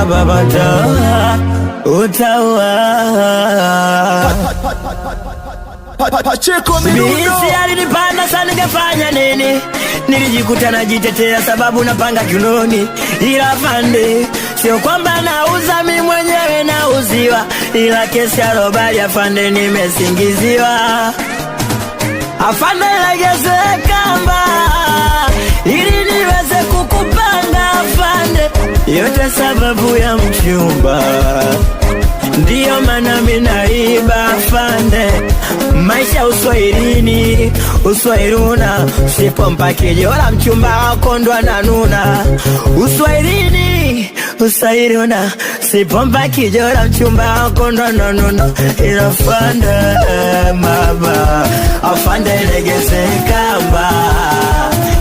baba utaua. Pacheco Midundo Misi alinipanda sana ningefanya nini? Nilijikuta najitetea sababu napanga kiunoni. Ila afande, sio kwamba nauza mimi mwenyewe nauziwa, ila kesi ya robali afande nimesingiziwa. Afande legeze kamba ili niweze kukupanga afande, yote sababu ya mchumba, ndiyo maana mimi naiba afande. Maisha uswahilini, uswahiluna, usipompa kijola mchumba wako ndo ananuna. Uswahilini, uswahiluna, usipompa kijola mchumba wako ndo ananuna. Ila afande mama, afande legeze kamba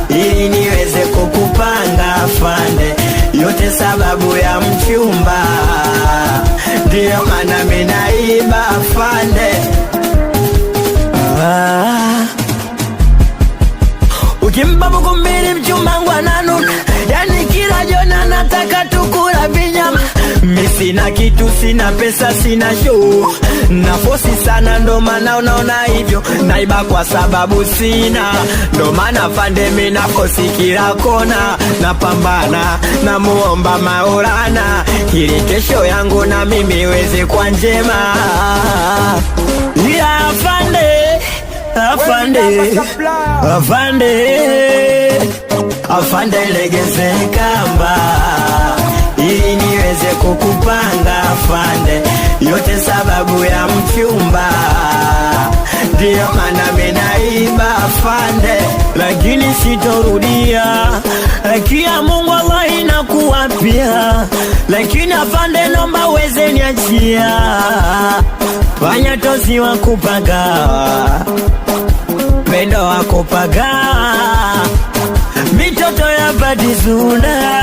ili niweze kukupanga afande, yote sababu ya mchumba, ndiyo maana mimi naiba afande. Ukimpa buku mbili mchumba wangu ananuna, yani kila jona nataka tukula vinyama. Mimi sina kitu, sina pesa, sina show, nafosi sana ndo maana unaona hivyo. Naiba kwa sababu sina, ndo maana afande mimi nafosi kila kona. Napambana, namuomba Maulana ili kesho yangu na mimi iweze kwa njema. Yeah, afande legeze kamba ili niweze kukupanga afande, yote sababu ya mchumba, ndiyo maana mimi naiba afande. Lakini sitorudia, kia Mungu Allah inakuapia. Lakini afande nomba uweze niachia, fanya tozi wa kupaga, pendo wa kupaga, mitoto ya badizuna,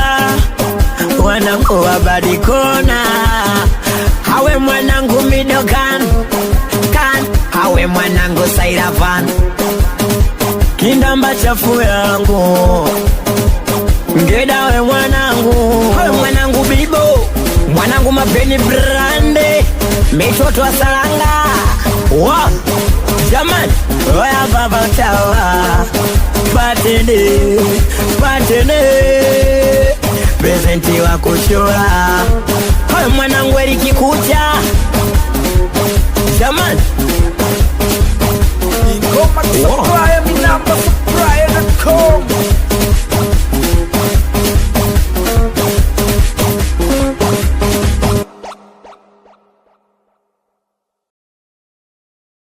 wanangu wa badikona. Hawe mwanangu midogan kan, hawe mwanangu sairavan, kindamba chafu yangu ngeda. We mwanangu, we mwanangu bibo, mwanangu mapeni brande, mitoto wa salanga wa jamani. Oya baba tawa patene presenti wa kuchora. Oya mwanangu Eriki Kucha jamani. Ingoma Supplier, mi namba Supplier.com.